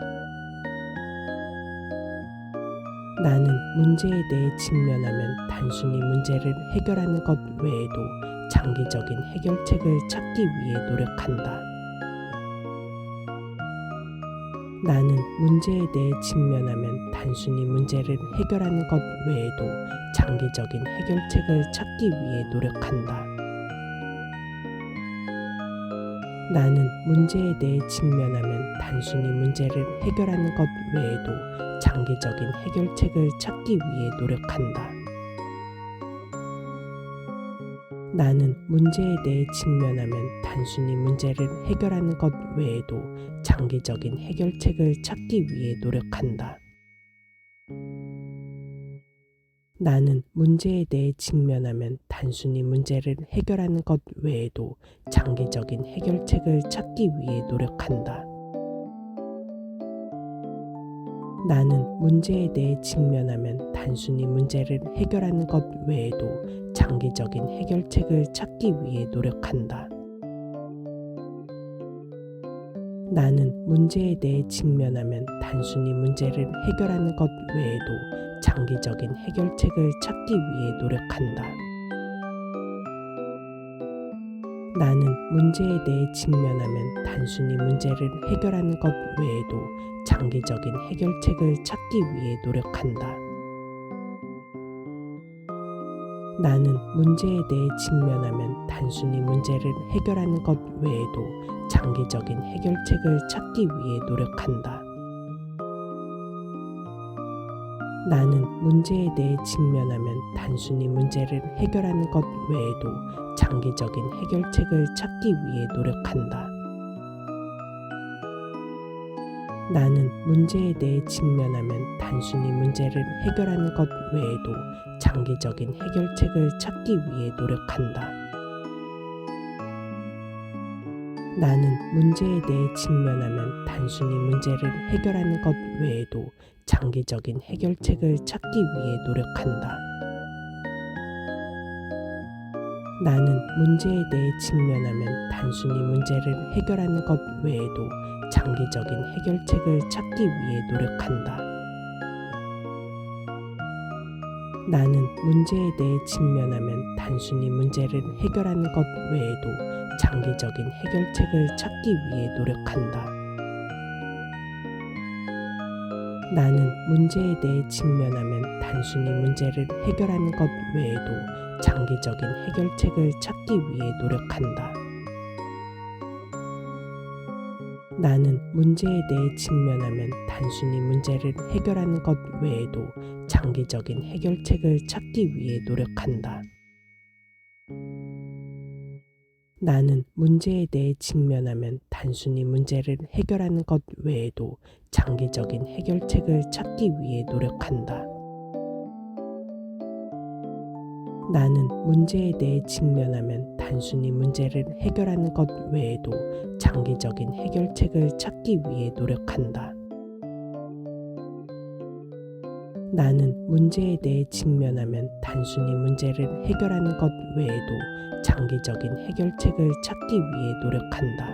나는 문제에 대해 직면하면 단순히 문제를 해결하는 것 외에도 장기적인 해결책을 찾기 위해 노력한다. 나는 문제에 대해 직면하면 단순히 문제를 해결하는 것 외에도 장기적인 해결책을 찾기 위해 노력한다. 나는 문제에 대해 직면하면 단순히 문제를 해결하는 것 외에도 장기적인 해결책을 찾기 위해 노력한다. 나는 문제에 대해 직면하면 단순히 문제를 해결하는 것 외에도 장기적인 해결책을 찾기 위해 노력한다. 나는 문제에 대해 직면하면 단순히 문제를 해결하는 것 외에도 장기적인 해결책을 찾기 위해 노력한다. 나는 문제에 대해 직면하면 단순히 문제를 해결하는 것 외에도 장기적인 해결책을 찾기 위해 노력한다. 나는 문제에 대해 직면하면 단순히 문제를 해결하는 것 외에도 장기적인 해결책을 찾기 위해 노력한다. 나는 문제에 대해 직면하면 단순히 문제를 해결하는 것 외에도 장기적인 해결책을 찾기 위해 노력한다. 나는 문제에 대해 직면하면 단순히 문제를 해결하는 것 외에도 장기적인 해결책을 찾기 위해 노력한다. 나는 문제에 대해 직면하면 단순히 문제를 해결하는 것 외에도 장기적인 해결책을 찾기 위해 노력한다. 나는 문제에 대해 직면하면 단순히 문제를 해결하는 것 외에도 장기적인 해결책을 찾기 위해 노력한다. 나는 문제에 대해 직면하면 단순히 문제를 해결하는 것 외에도 장기적인 해결책을 찾기 위해 노력한다. 나는 문제에 대해 직면하면 단순히 문제를 해결하는 것 외에도 장기적인 해결책을 찾기 위해 노력한다. 나는 문제에 대해 직면하면 단순히 문제를 해결하는 것 외에도 장기적인 해결책을 찾기 위해 노력한다. 나는 문제에 대해 직면하면 단순히 문제를 해결하는 것 외에도 장기적인 해결책을 찾기 위해 노력한다. 나는 문제에 대해 직면하면 단순히 문제를 해결하는 것 외에도 장기적인 해결책을 찾기 위해 노력한다. 나는 문제에 대해 직면하면 단순히 문제를 해결하는 것 외에도 장기적인 해결책을 찾기 위해 노력한다. 나는 문제에 대해 직면하면 단순히 문제를 해결하는 것 외에도 장기적인 해결책을 찾기 위해 노력한다. 나는 문제에 대해 직면하면 단순히 문제를 해결하는 것 외에도 장기적인 해결책을 찾기 위해 노력한다.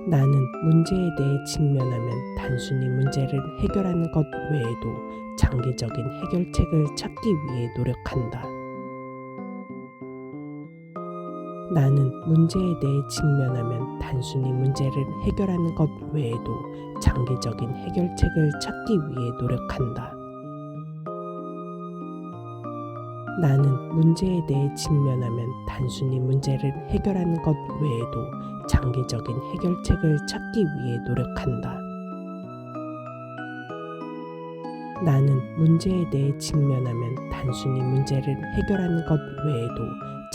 나는 문제에 대해 직면하면 단순히 문제를 해결하는 것 외에도 장기적인 해결책을 찾기 위해 노력한다. 나는 문제에 대해 직면하면 단순히 문제를 해결하는 것 외에도 장기적인 해결책을 찾기 위해 노력한다. 나는 문제에 대해 직면하면 단순히 문제를 해결하는 것 외에도 장기적인 해결책을 찾기 위해 노력한다. 나는 문제에 대해 직면하면 단순히 문제를 해결하는 것 외에도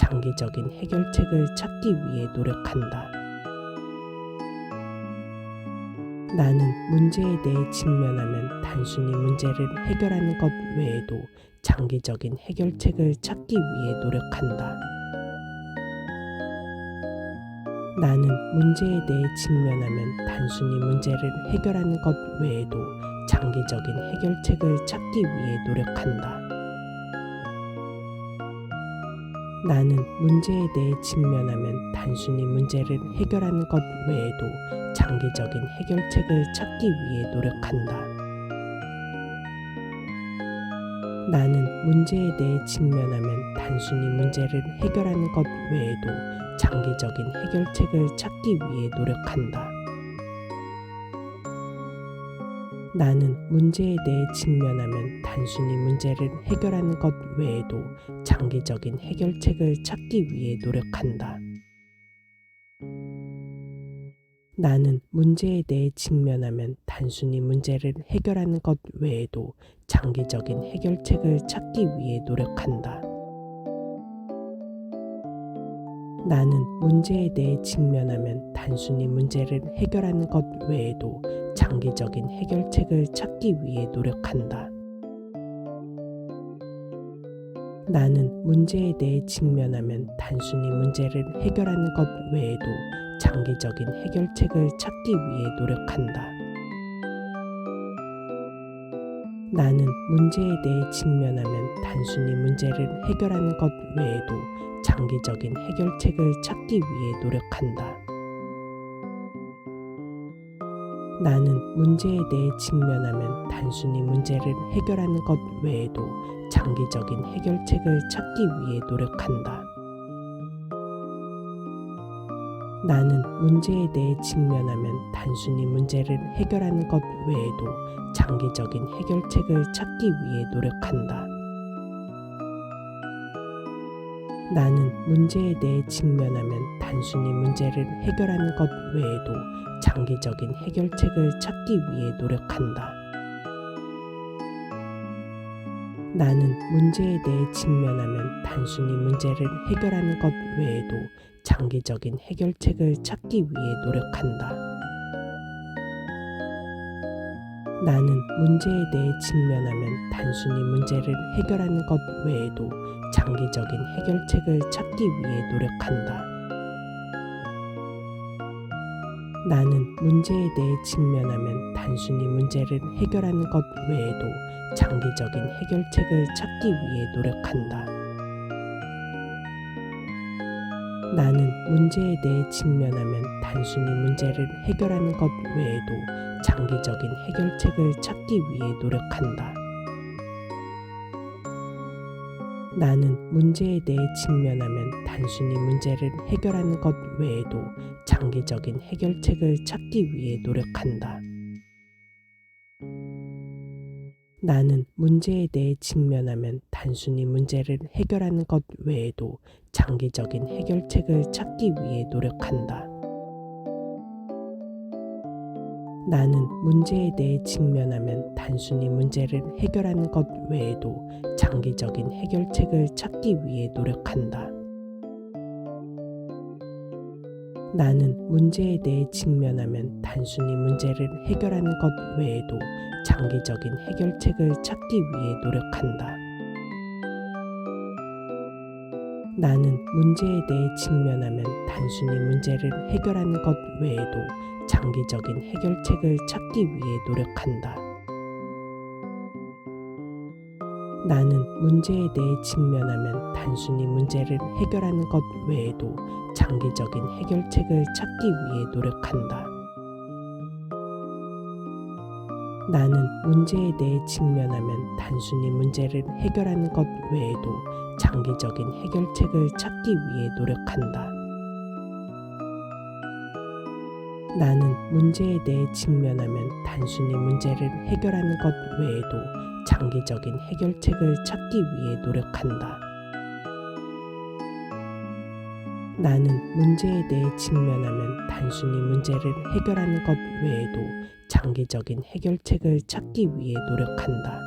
장기적인 해결책을 찾기 위해 노력한다. 나는 문제에 대해 직면하면 단순히 문제를 해결하는 것 외에도 장기적인 해결책을 찾기 위해 노력한다. 나는 문제에 대해 직면하면 단순히 문제를 해결하는 것 외에도 장기적인 해결책을 찾기 위해 노력한다. 나는 문제에 대해 직면하면 단순히 문제를 해결하는 것 외에도 장기적인 해결책을 찾기 위해 노력한다. 나는 문제에 대해 직면하면 단순히 문제를 해결하는 것 외에도 장기적인 해결책을 찾기 위해 노력한다. 나는 문제에 대해 직면하면 단순히 문제를 해결하는 것 외에도 장기적인 해결책을 찾기 위해 노력한다. 나는 문제에 대해 직면하면 단순히 문제를 해결하는 것 외에도 장기적인 해결책을 찾기 위해 노력한다. 나는 문제에 대해 직면하면 단순히 문제를 해결하는 것 외에도 장기적인 해결책을 찾기 위해 노력한다. 나는 문제에 대해 직면하면 단순히 문제를 해결하는 것 외에도 장기적인 해결책을 찾기 위해 노력한다. 나는 문제에 대해 직면하면 단순히 문제를 해결하는 것 외에도 장기적인 해결책을 찾기 위해 노력한다. 나는 문제에 대해 직면하면 단순히 문제를 해결하는 것 외에도 장기적인 해결책을 찾기 위해 노력한다. 나는 문제에 대해 직면하면 단순히 문제를 해결하는 것 외에도 장기적인 해결책을 찾기 위해 노력한다. 나는 문제에 대해 직면하면 단순히 문제를 해결하는 것 외에도 장기적인 해결책을 찾기 위해 노력한다. 나는 문제에 대해 직면하면 단순히 문제를 해결하는 것 외에도 장기적인 해결책을 찾기 위해 노력한다. 나는 문제에 대해 직면하면 단순히 문제를 해결하는 것 외에도 장기적인 해결책을 찾기 위해 노력한다. 나는 문제에 대해 직면하면 단순히 문제를 해결하는 것 외에도 장기적인 해결책을 찾기 위해 노력한다. 나는 문제에 대해 직면하면 단순히 문제를 해결하는 것 외에도 장기적인 해결책을 찾기 위해 노력한다. 나는 문제에 대해 직면하면 단순히 문제를 해결하는 것 외에도 장기적인 해결책을 찾기 위해 노력한다. 나는 문제에 대해 직면하면 단순히 문제를 해결하는 것 외에도 장기적인 해결책을 찾기 위해 노력한다. 나는 문제에 대해 직면하면 단순히 문제를 해결하는 것 외에도 장기적인 해결책을 찾기 위해 노력한다. 나는 문제에 대해 직면하면 단순히 문제를 해결하는 것 외에도 장기적인 해결책을 찾기 위해 노력한다. 나는 문제에 대해 직면하면 단순히 문제를 해결하는 것 외에도 장기적인 해결책을 찾기 위해 노력한다. 나는 문제에 대해 직면하면 단순히 문제를 해결하는 것 외에도 장기적인 해결책을 찾기 위해 노력한다. 나는 문제에 대해 직면하면 단순히 문제를 해결하는 것 외에도 장기적인 해결책을 찾기 위해 노력한다. 나는 문제에 대해 직면하면 단순히 문제를 해결하는 것 외에도 장기적인 해결책을 찾기 위해 노력한다. 나는 문제에 대해 직면하면 단순히 문제를 해결하는 것 외에도 장기적인 해결책을 찾기 위해 노력한다.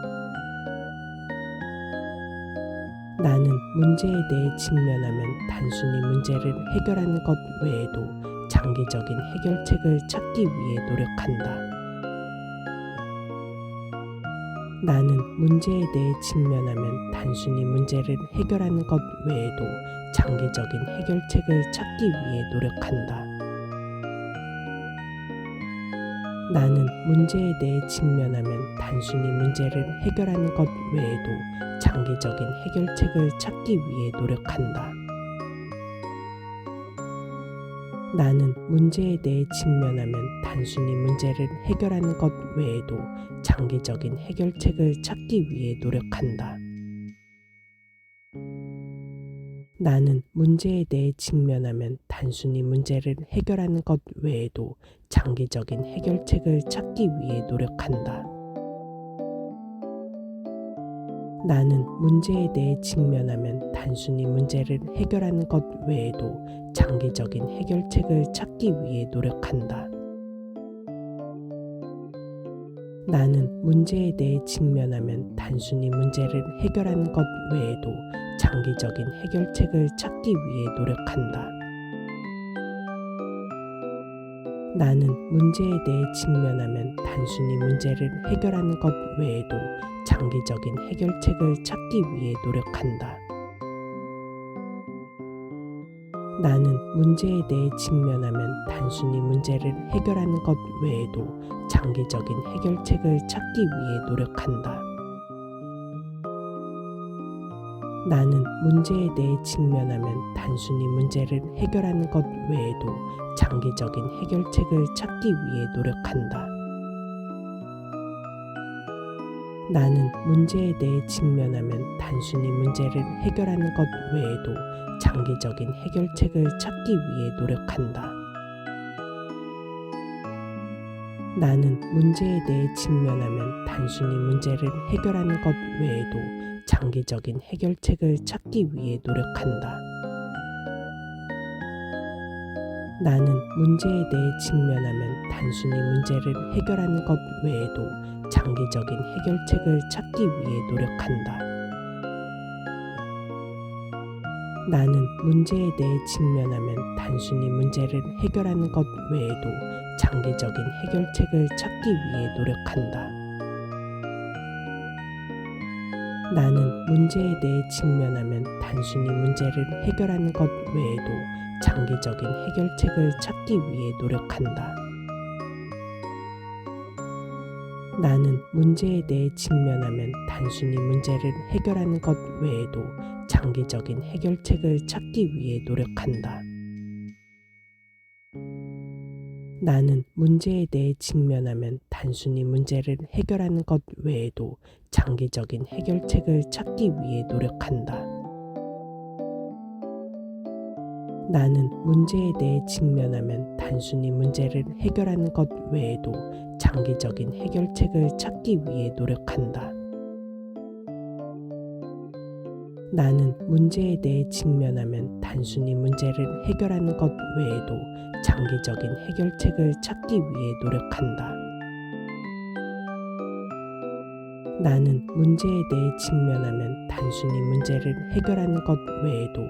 나는 문제에 대해 직면하면 단순히 문제를 해결하는 것 외에도 장기적인 해결책을 찾기 위해 노력한다. 나는 문제에 대해 직면하면 단순히 문제를 해결하는 것 외에도 장기적인 해결책을 찾기 위해 노력한다. 나는 문제에 대해 직면하면 단순히 문제를 해결하는 것 외에도 장기적인 해결책을 찾기 위해 노력한다. 나는 문제에 대해 직면하면 단순히 문제를 해결하는 것 외에도 장기적인 해결책을 찾기 위해 노력한다. 나는 문제에 대해 직면하면 단순히 문제를 해결하는 것 외에도 장기적인 해결책을 찾기 위해 노력한다. 나는 문제에 대해 직면하면 단순히 문제를 해결하는 것 외에도 장기적인 해결책을 찾기 위해 노력한다. 나는 문제에 대해 직면하면 단순히 문제를 해결하는 것 외에도 장기적인 해결책을 찾기 위해 노력한다. 나는 문제에 대해 직면하면 단순히 문제를 해결하는 것 외에도 장기적인 해결책을 찾기 위해 노력한다. 나는 문제에 대해 직면하면 단순히 문제를 해결하는 것 외에도 장기적인 해결책을 찾기 위해 노력한다. 나는 문제에 대해 직면하면 단순히 문제를 해결하는 것 외에도 장기적인 해결책을 찾기 위해 노력한다. 나는 문제에 대해 직면하면 단순히 문제를 해결하는 것 외에도 장기적인 해결책을 찾기 위해 노력한다. 나는 문제에 대해 직면하면 단순히 문제를 해결하는 것 외에도 장기적인 해결책을 찾기 위해 노력한다. 나는 문제에 대해 직면하면 단순히 문제를 해결하는 것 외에도 장기적인 해결책을 찾기 위해 노력한다. 나는 문제에 대해 직면하면 단순히 문제를 해결하는 것 외에도 장기적인 해결책을 찾기 위해 노력한다. 나는 문제에 대해 직면하면 단순히 문제를 해결하는 것 외에도 장기적인 해결책을 찾기 위해 노력한다. 나는 문제에 대해 직면하면 단순히 문제를 해결하는 것 외에도 장기적인 해결책을 찾기 위해 노력한다. 나는 문제에 대해 직면하면 단순히 문제를 해결하는 것 외에도 장기적인 해결책을 찾기 위해 노력한다. 나는 문제에 대해 직면하면 단순히 문제를 해결하는 것 외에도 장기적인 해결책을 찾기 위해 노력한다. 나는 문제에 대해 직면하면 단순히 문제를 해결하는 것 외에도 장기적인 해결책을 찾기 위해 노력한다. 나는 문제에 대해 직면하면 단순히 문제를 해결하는 것 외에도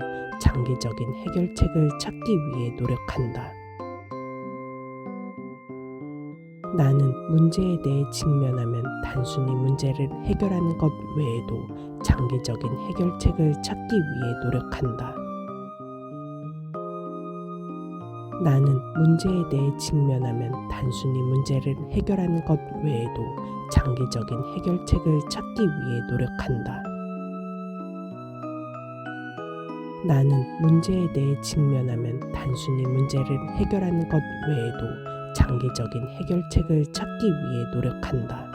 장기적인 해결책을 찾기 위해 노력한다. 나는 문제에 대해 직면하면 단순히 문제를 해결하는 것 외에도 장기적인 해결책을 찾기 위해 노력한다. 나는 문제에 대해 직면하면 단순히 문제를 해결하는 것 외에도 장기적인 해결책을 찾기 위해 노력한다. 나는 문제에 대해 직면하면 단순히 문제를 해결하는 것 외에도 장기적인 해결책을 찾기 위해 노력한다.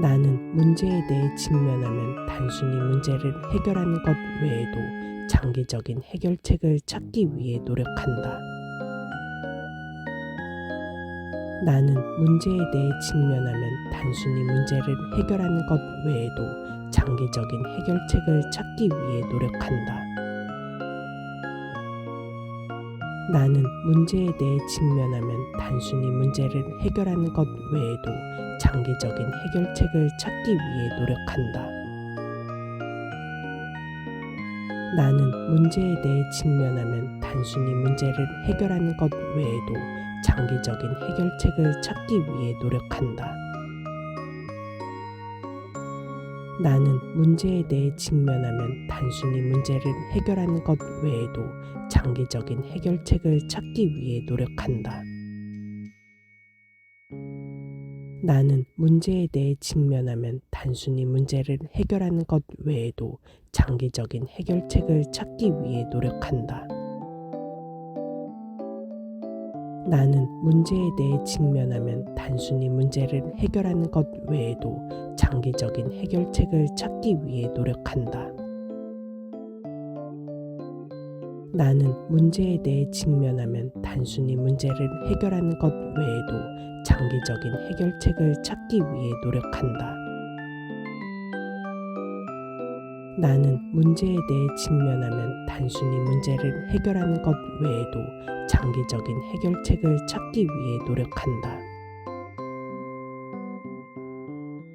나는 문제에 대해 직면하면 단순히 문제를 해결하는 것 외에도 장기적인 해결책을 찾기 위해 노력한다. 나는 문제에 대해 직면하면 단순히 문제를 해결하는 것 외에도 장기적인 해결책을 찾기 위해 노력한다. 나는 문제에 대해 직면하면 단순히 문제를 해결하는 것 외에도 장기적인 해결책을 찾기 위해 노력한다. 나는 문제에 대해 직면하면 단순히 문제를 해결하는 것 외에도 장기적인 해결책을 찾기 위해 노력한다. 나는 문제에 대해 직면하면 단순히 문제를 해결하는 것 외에도 장기적인 해결책을 찾기 위해 노력한다. 나는 문제에 대해 직면하면 단순히 문제를 해결하는 것 외에도 장기적인 해결책을 찾기 위해 노력한다. 나는 문제에 대해 직면하면 단순히 문제를 해결하는 것 외에도 장기적인 해결책을 찾기 위해 노력한다. 나는 문제에 대해 직면하면 단순히 문제를 해결하는 것 외에도 장기적인 해결책을 찾기 위해 노력한다. 나는 문제에 대해 직면하면 단순히 문제를 해결하는 것 외에도 장기적인 해결책을 찾기 위해 노력한다.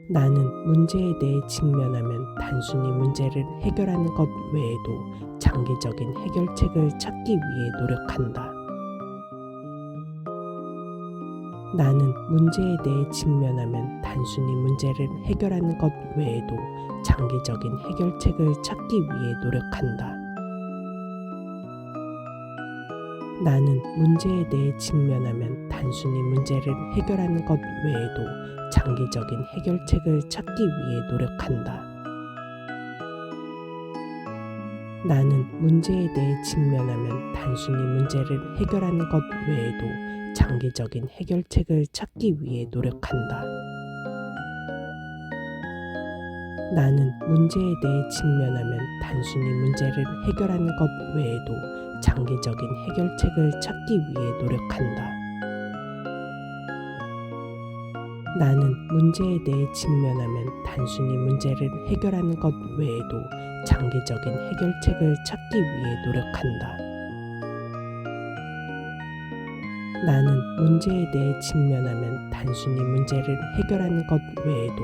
나는 문제에 대해 직면하면 단순히 문제를 해결하는 것 외에도 장기적인 해결책을 찾기 위해 노력한다. 나는 문제에 대해 직면하면 단순히 문제를 해결하는 것 외에도 장기적인 해결책을 찾기 위해 노력한다. 나는 문제에 대해 직면하면 단순히 문제를 해결하는 것 외에도 장기적인 해결책을 찾기 위해 노력한다. 나는 문제에 대해 직면하면 단순히 문제를 해결하는 것 외에도 장기적인 해결책을 찾기 위해 노력한다. 나는 문제에 대해 직면하면 단순히 문제를 해결하는 것 외에도 장기적인 해결책을 찾기 위해 노력한다. 나는 문제에 대해 직면하면 단순히 문제를 해결하는 것 외에도 장기적인 해결책을 찾기 위해 노력한다. 나는 문제에 대해 직면하면 단순히 문제를 해결하는 것 외에도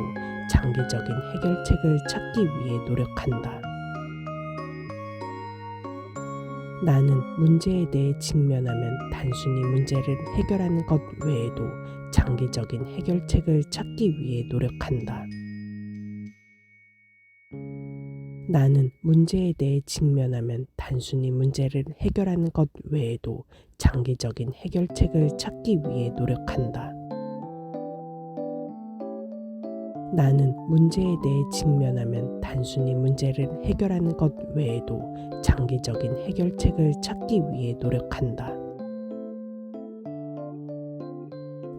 장기적인 해결책을 찾기 위해 노력한다. 나는 문제에 대해 직면하면 단순히 문제를 해결하는 것 외에도 장기적인 해결책을 찾기 위해 노력한다. 나는 문제에 대해 직면하면 단순히 문제를 해결하는 것 외에도 장기적인 해결책을 찾기 위해 노력한다. 나는 문제에 대해 직면하면 단순히 문제를 해결하는 것 외에도 장기적인 해결책을 찾기 위해 노력한다.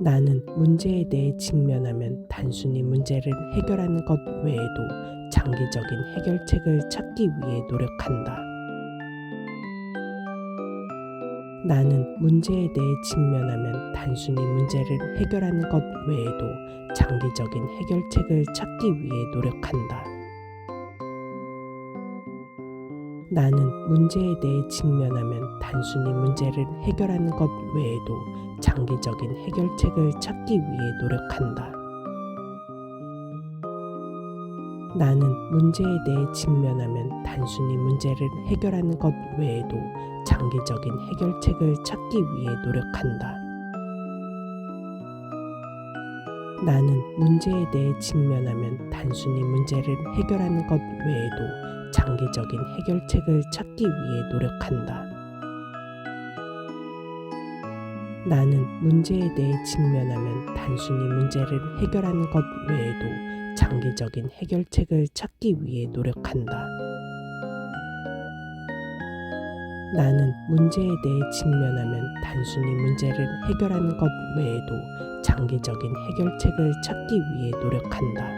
나는 문제에 대해 직면하면 단순히 문제를 해결하는 것 외에도 장기적인 해결책을 찾기 위해 노력한다. 나는 문제에 대해 직면하면 단순히 문제를 해결하는 것 외에도 장기적인 해결책을 찾기 위해 노력한다. 나는 문제에 대해 직면하면 단순히 문제를 해결하는 것 외에도 장기적인 해결책을 찾기 위해 노력한다. 나는 문제에 대해 직면하면 단순히 문제를 해결하는 것 외에도 장기적인 해결책을 찾기 위해 노력한다. 나는 문제에 대해 직면하면 단순히 문제를 해결하는 것 외에도 장기적인 해결책을 찾기 위해 노력한다. 나는 문제에 대해 직면하면 단순히 문제를 해결하는 것 외에도 장기적인 해결책을 찾기 위해 노력한다. 나는 문제에 대해 직면하면 단순히 문제를 해결하는 것 외에도 장기적인 해결책을 찾기 위해 노력한다.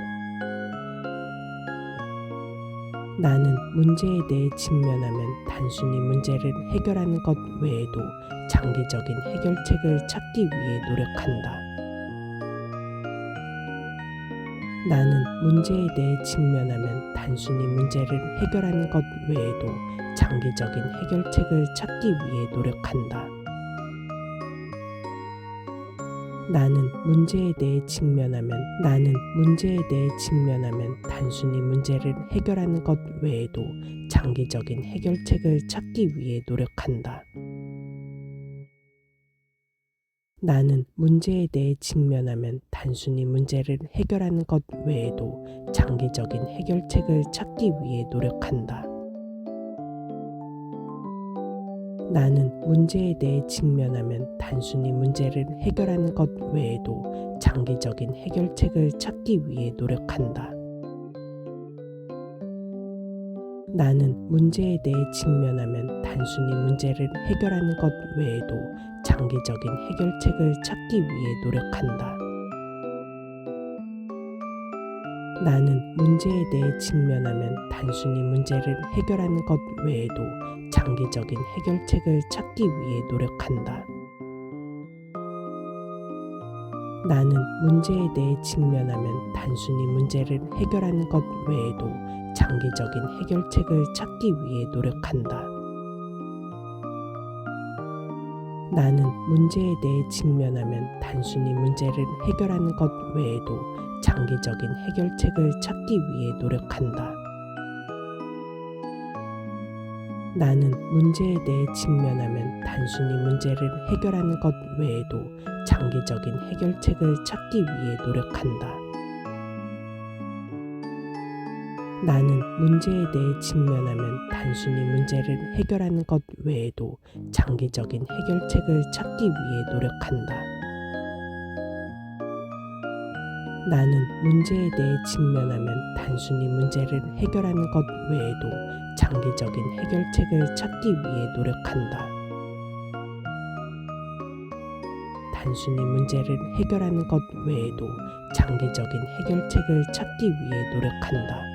나는 문제에 대해 직면하면 단순히 문제를 해결하는 것 외에도 장기적인 해결책을 찾기 위해 노력한다. 나는 문제에 대해 직면하면 단순히 문제를 해결하는 것 외에도 장기적인 해결책을 찾기 위해 노력한다. 나는 문제에 대해 직면하면 단순히 문제를 해결하는 것 외에도 장기적인 해결책을 찾기 위해 노력한다. 나는 문제에 대해 직면하면 단순히 문제를 해결하는 것 외에도 장기적인 해결책을 찾기 위해 노력한다. 나는 문제에 대해 직면하면 단순히 문제를 해결하는 것 외에도 장기적인 해결책을 찾기 위해 노력한다. 나는 문제에 대해 직면하면 단순히 문제를 해결하는 것 외에도 장기적인 해결책을 찾기 위해 노력한다. 나는 문제에 대해 직면하면 단순히 문제를 해결하는 것 외에도 장기적인 해결책을 찾기 위해 노력한다. 나는 문제에 대해 직면하면 단순히 문제를 해결하는 것 외에도 장기적인 해결책을 찾기 위해 노력한다. 나는 문제에 대해 직면하면 단순히 문제를 해결하는 것 외에도 장기적인 해결책을 찾기 위해 노력한다. 나는 문제에 대해 직면하면 단순히 문제를 해결하는 것 외에도 장기적인 해결책을 찾기 위해 노력한다. 나는 문제에 대해 직면하면 단순히 문제를 해결하는 것 외에도 장기적인 해결책을 찾기 위해 노력한다. 나는 문제에 대해 직면하면 단순히 문제를 해결하는 것 외에도 장기적인 해결책을 찾기 위해 노력한다. 단순히 문제를 해결하는 것 외에도 장기적인 해결책을 찾기 위해 노력한다.